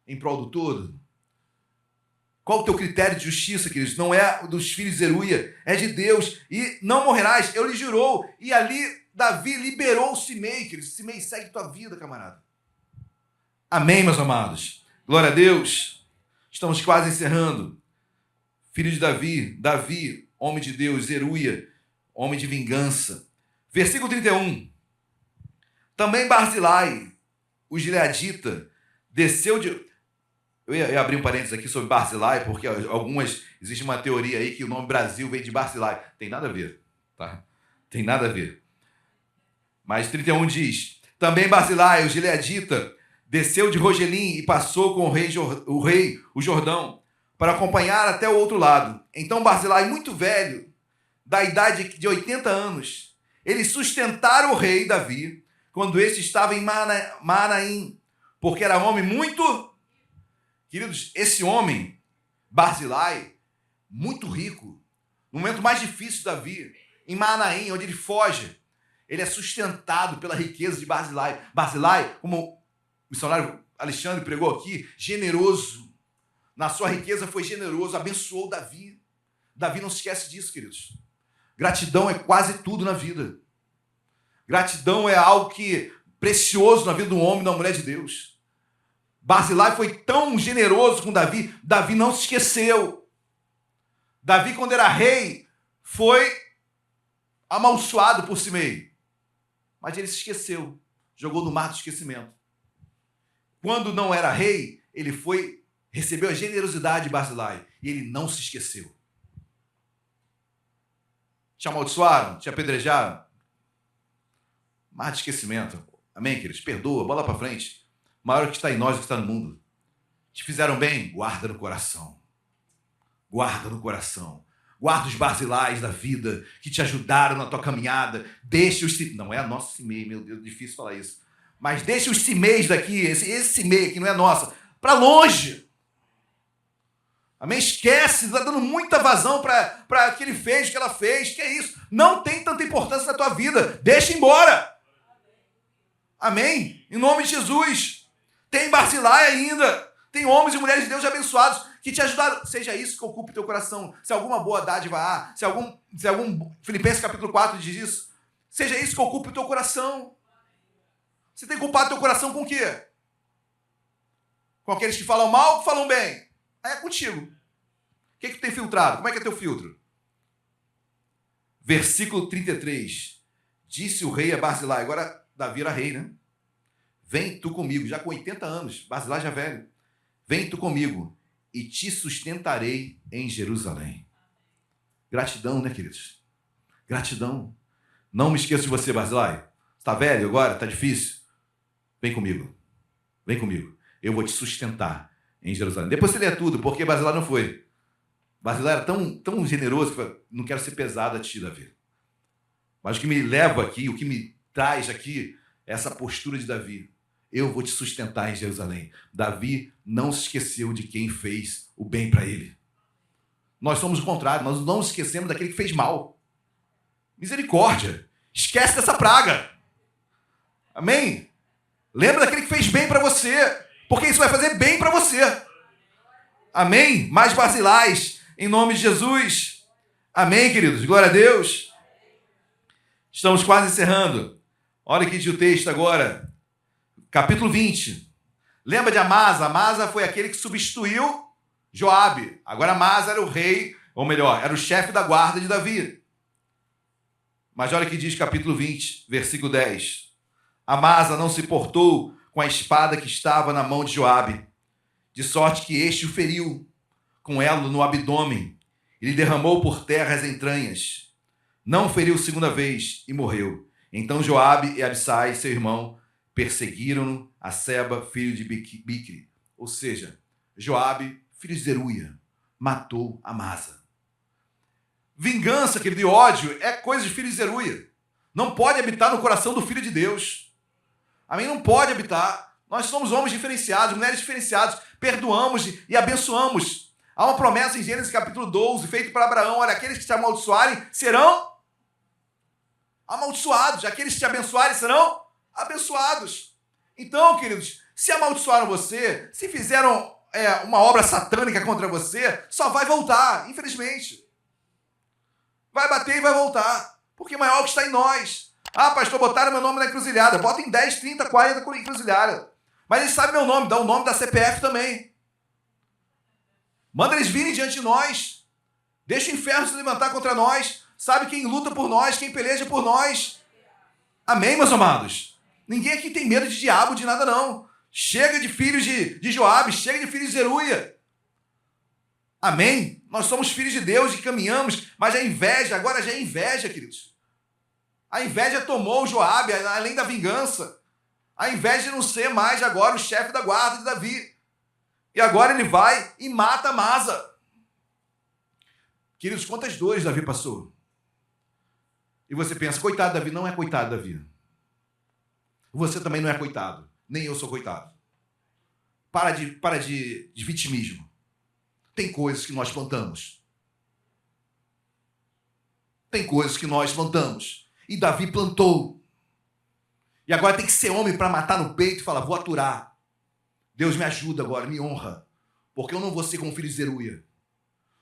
A: em prol do todo? Qual o teu critério de justiça, queridos? Não é dos filhos de Zeruia, é de Deus. E não morrerás, eu lhe jurou. E ali Davi liberou o Simei, queridos. Simei, segue tua vida, camarada. Amém, meus amados. Glória a Deus. Estamos quase encerrando. Filho de Davi, homem de Deus, Zeruia, homem de vingança. Versículo 31. Também Barzilai, o gileadita, desceu de... Eu ia abrir um parênteses aqui sobre Barzilai, porque existe uma teoria aí que o nome Brasil vem de Barzilai. Tem nada a ver, tá? Tem nada a ver. Mas 31 diz: também Barzilai, o gileadita, desceu de Rogelim e passou com o rei, o Jordão, para acompanhar até o outro lado. Então Barzilai, muito velho, da idade de 80 anos, eles sustentaram o rei Davi, quando este estava em Manaim, porque era homem muito... Queridos, esse homem, Barzilai, muito rico, no momento mais difícil de Davi, em Manaim, onde ele foge, ele é sustentado pela riqueza de Barzilai. Barzilai, como o missionário Alexandre pregou aqui, generoso. Na sua riqueza foi generoso, abençoou Davi. Davi não se esquece disso, queridos. Gratidão é quase tudo na vida. Gratidão é algo precioso na vida do homem e da mulher de Deus. Barzilai foi tão generoso com Davi, Davi não se esqueceu. Davi, quando era rei, foi amaldiçoado por Simei. Mas ele se esqueceu, jogou no mar do esquecimento. Quando não era rei, ele recebeu a generosidade de Barzilai e ele não se esqueceu. Te amaldiçoaram, te apedrejaram. Mar de esquecimento. Amém, queridos? Perdoa, bola para frente. Maior que está em nós do que está no mundo. Te fizeram bem? Guarda no coração. Guarda no coração. Guarda os Barzilais da vida que te ajudaram na tua caminhada. Deixa os... Não é a nossa Simei, meu Deus, difícil falar isso. Mas deixa os Simeis daqui, esse Simei aqui não é nossa, para longe. Amém? Esquece, está dando muita vazão para o que ele fez, o que ela fez. Que é isso? Não tem tanta importância na tua vida. Deixa embora. Amém? Em nome de Jesus. Tem Barzilai ainda. Tem homens e mulheres de Deus abençoados que te ajudaram. Seja isso que ocupe o teu coração. Se alguma boa dádiva há, se algum Filipenses capítulo 4 diz isso. Seja isso que ocupe o teu coração. Você tem culpado o teu coração com o quê? Com aqueles que falam mal ou que falam bem? É contigo. O que tu tem filtrado? Como é que é teu filtro? Versículo 33. Disse o rei a Barzilai. Agora Davi era rei, né? Vem tu comigo, já com 80 anos, Barzilai já velho. Vem tu comigo e te sustentarei em Jerusalém. Gratidão, né, queridos? Gratidão. Não me esqueça de você, Barzilai. Está velho agora? Está difícil? Vem comigo. Vem comigo. Eu vou te sustentar em Jerusalém. Depois você lê tudo, porque Barzilai não foi. Barzilai era tão generoso que falou, não quero ser pesado a ti, Davi. Mas o que me leva aqui, o que me traz aqui, é essa postura de Davi. Eu vou te sustentar em Jerusalém. Davi não se esqueceu de quem fez o bem para ele. Nós somos o contrário, nós não nos esquecemos daquele que fez mal. Misericórdia. Esquece dessa praga. Amém? Lembra daquele que fez bem para você, porque isso vai fazer bem para você. Amém? Mais Barzilais, em nome de Jesus. Amém, queridos? Glória a Deus. Estamos quase encerrando. Olha o que diz o texto agora. Capítulo 20. Lembra de Amasa? Amasa foi aquele que substituiu Joabe. Agora Amasa era o rei, ou melhor, era o chefe da guarda de Davi. Mas olha o que diz capítulo 20, versículo 10. Amasa não se portou com a espada que estava na mão de Joabe, de sorte que este o feriu com elo no abdômen e lhe derramou por terra as entranhas. Não o feriu segunda vez e morreu. Então Joabe e Abissai, seu irmão, perseguiram-no a Seba, filho de Biquri. Ou seja, Joabe, filho de Zeruia, matou Amasa. Vingança, querido, e ódio é coisa de filho de Zeruia. Não pode habitar no coração do Filho de Deus. Amém? Não pode habitar. Nós somos homens diferenciados, mulheres diferenciadas. Perdoamos e abençoamos. Há uma promessa em Gênesis capítulo 12, feita para Abraão. Olha, aqueles que te amaldiçoarem serão amaldiçoados. Aqueles que te abençoarem serão abençoados. Então, queridos, se amaldiçoaram você, se fizeram uma obra satânica contra você, só vai voltar, infelizmente. Vai bater e vai voltar. Porque maior é o que está em nós. Ah, pastor, botaram meu nome na encruzilhada. Bota em 10, 30, 40 com encruzilhada. Mas eles sabem meu nome, dá o nome da CPF também. Manda eles virem diante de nós. Deixa o inferno se levantar contra nós. Sabe quem luta por nós, quem peleja por nós. Amém, meus amados? Ninguém aqui tem medo de diabo, de nada não. Chega de filhos de Joabe, chega de filhos de Zeruia. Amém? Nós somos filhos de Deus e caminhamos, mas a inveja, agora já é inveja, queridos. A inveja tomou o Joabe, além da vingança. A inveja de não ser mais agora o chefe da guarda de Davi. E agora ele vai e mata Amasa. Queridos, quantas dores Davi passou? E você pensa, coitado Davi, não é coitado Davi. Você também não é coitado. Nem eu sou coitado. Para de vitimismo. Tem coisas que nós plantamos. Tem coisas que nós plantamos. E Davi plantou. E agora tem que ser homem para matar no peito e falar, vou aturar. Deus me ajuda agora, me honra. Porque eu não vou ser como o filho de Zeruia.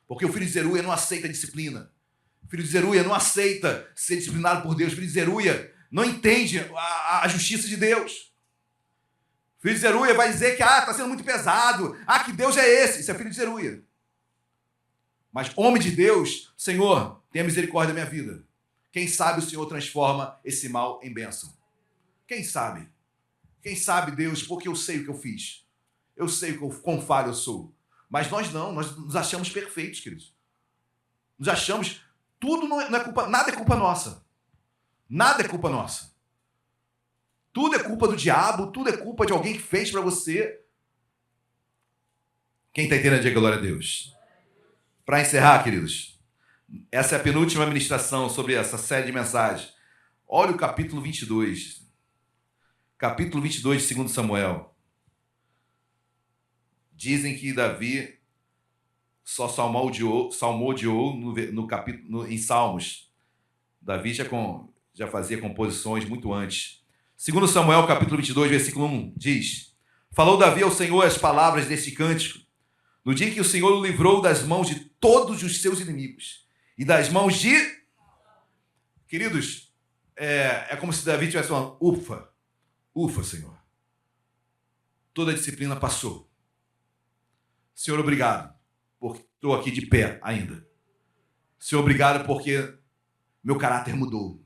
A: Porque o filho de Zeruia não aceita disciplina. O filho de Zeruia não aceita ser disciplinado por Deus. O filho de Zeruia não entende a justiça de Deus. Filho de Zeruia vai dizer que está sendo muito pesado. Que Deus é esse. Isso é filho de Zeruia. Mas homem de Deus, Senhor, tenha misericórdia da minha vida. Quem sabe o Senhor transforma esse mal em bênção. Quem sabe? Quem sabe, Deus, porque eu sei o que eu fiz. Eu sei quão falho eu sou. Mas nós não, nós nos achamos perfeitos, queridos. Nos achamos, tudo não é culpa, nada é culpa nossa. Nada é culpa nossa. Tudo é culpa do diabo, tudo é culpa de alguém que fez para você. Quem está entendendo, diga glória a Deus. Para encerrar, queridos, essa é a penúltima ministração sobre essa série de mensagens. Olha o capítulo 22. Capítulo 22 de 2 Samuel. Dizem que Davi só salmodiou no capítulo, em Salmos. Davi já fazia composições muito antes. 2 Samuel, capítulo 22, versículo 1, diz: Falou Davi ao Senhor as palavras deste cântico, no dia em que o Senhor o livrou das mãos de todos os seus inimigos, e das mãos de... Queridos, é como se Davi tivesse uma ufa, Senhor. Toda a disciplina passou. Senhor, obrigado, porque estou aqui de pé ainda. Senhor, obrigado porque meu caráter mudou.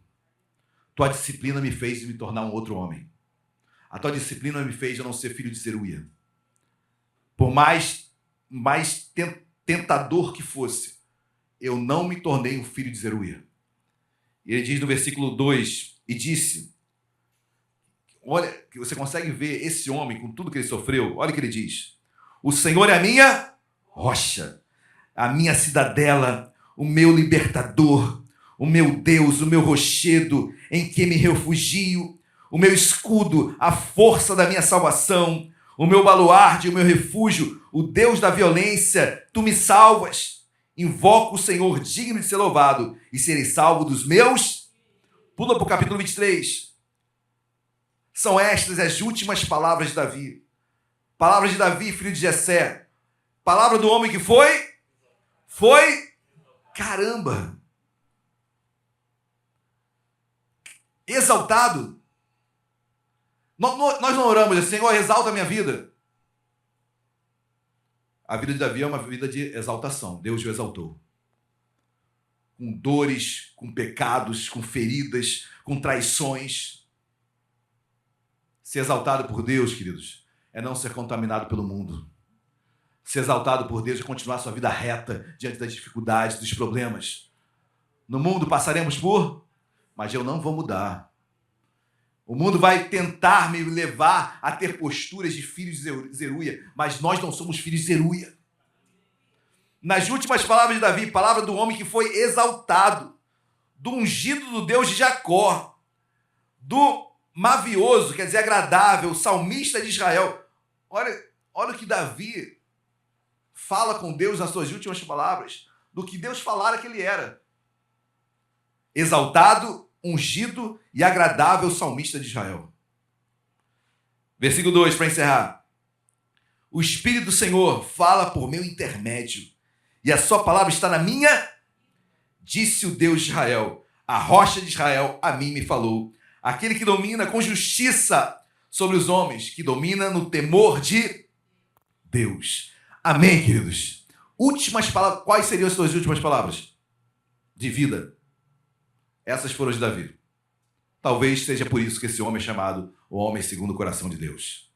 A: Tua disciplina me fez me tornar um outro homem. A tua disciplina me fez eu não ser filho de Zeruia. Por mais tentador que fosse, eu não me tornei um filho de Zeruia. E ele diz no versículo 2, e disse, olha, que você consegue ver esse homem com tudo que ele sofreu, olha o que ele diz: o Senhor é a minha rocha, a minha cidadela, o meu libertador, o meu Deus, o meu rochedo, em que me refugio, o meu escudo, a força da minha salvação, o meu baluarte, o meu refúgio, o Deus da violência, tu me salvas. Invoco o Senhor digno de ser louvado e serei salvo dos meus... Pula para o capítulo 23. São estas as últimas palavras de Davi. Palavras de Davi, filho de Jessé. Palavra do homem que foi... Caramba! exaltado. Nós não oramos assim, Senhor, exalta a minha vida. A vida de Davi é uma vida de exaltação. Deus o exaltou. Com dores, com pecados, com feridas, com traições. Ser exaltado por Deus, queridos, é não ser contaminado pelo mundo. Ser exaltado por Deus é continuar sua vida reta diante das dificuldades, dos problemas. No mundo passaremos por, mas eu não vou mudar. O mundo vai tentar me levar a ter posturas de filhos de Zeruia, mas nós não somos filhos de Zeruia. Nas últimas palavras de Davi, palavra do homem que foi exaltado, do ungido do Deus de Jacó, do mavioso, quer dizer, agradável, salmista de Israel. Olha o que Davi fala com Deus nas suas últimas palavras, do que Deus falara que ele era. Exaltado, ungido e agradável salmista de Israel. Versículo 2, para encerrar. O Espírito do Senhor fala por meu intermédio, e a sua palavra está na minha, disse o Deus de Israel, a rocha de Israel a mim me falou, aquele que domina com justiça sobre os homens, que domina no temor de Deus. Amém, queridos? Últimas palavras, quais seriam as suas últimas palavras? De vida. Essas foram de Davi. Talvez seja por isso que esse homem é chamado o homem segundo o coração de Deus.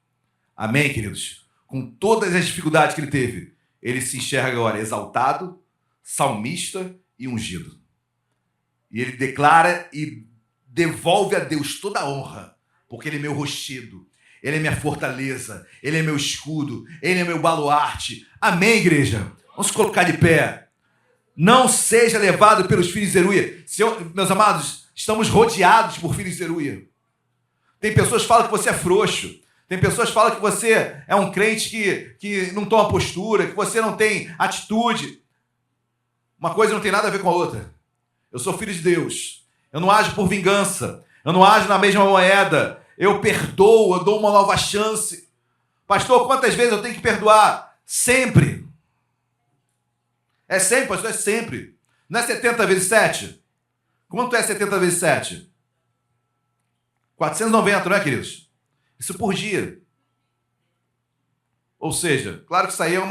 A: Amém, queridos? Com todas as dificuldades que ele teve, ele se enxerga agora exaltado, salmista e ungido. E ele declara e devolve a Deus toda a honra, porque ele é meu rochedo, ele é minha fortaleza, ele é meu escudo, ele é meu baluarte. Amém, igreja? Vamos colocar de pé. Não seja levado pelos filhos de Zeruia. Meus amados, estamos rodeados por filhos de Zeruia. Tem pessoas que falam que você é frouxo. Tem pessoas que falam que você é um crente que não toma postura, que você não tem atitude. Uma coisa não tem nada a ver com a outra. Eu sou filho de Deus. Eu não ajo por vingança. Eu não ajo na mesma moeda. Eu perdoo, eu dou uma nova chance. Pastor, quantas vezes eu tenho que perdoar? Sempre. É sempre, pastor, é sempre. Não é 70 vezes 7? Quanto é 70 vezes 7? 490, não é, queridos? Isso por dia. Ou seja, claro que isso aí é um...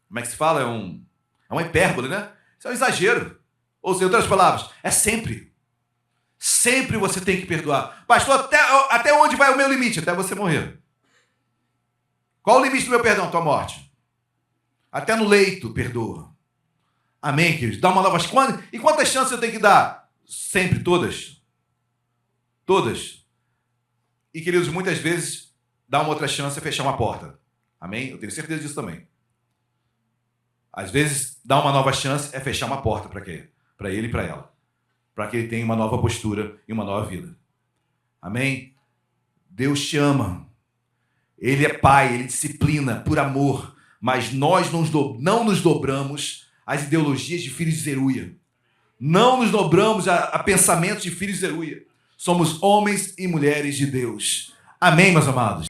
A: Como é que se fala? É uma hipérbole, né? Isso é um exagero. Ou seja, em outras palavras, é sempre. Sempre você tem que perdoar. Pastor, até onde vai o meu limite? Até você morrer. Qual o limite do meu perdão? Tua morte. Até no leito, perdoa. Amém, queridos? Dá uma nova... E quantas chances eu tenho que dar? Sempre, todas. Todas. E, queridos, muitas vezes, dar uma outra chance é fechar uma porta. Amém? Eu tenho certeza disso também. Às vezes, dar uma nova chance é fechar uma porta. Para quê? Para ele e para ela. Para que ele tenha uma nova postura e uma nova vida. Amém? Deus te ama. Ele é pai, ele disciplina por amor. Mas nós não nos dobramos às ideologias de filhos de Zeruia. Não nos dobramos a pensamentos de filhos de Zeruia. Somos homens e mulheres de Deus. Amém, meus amados?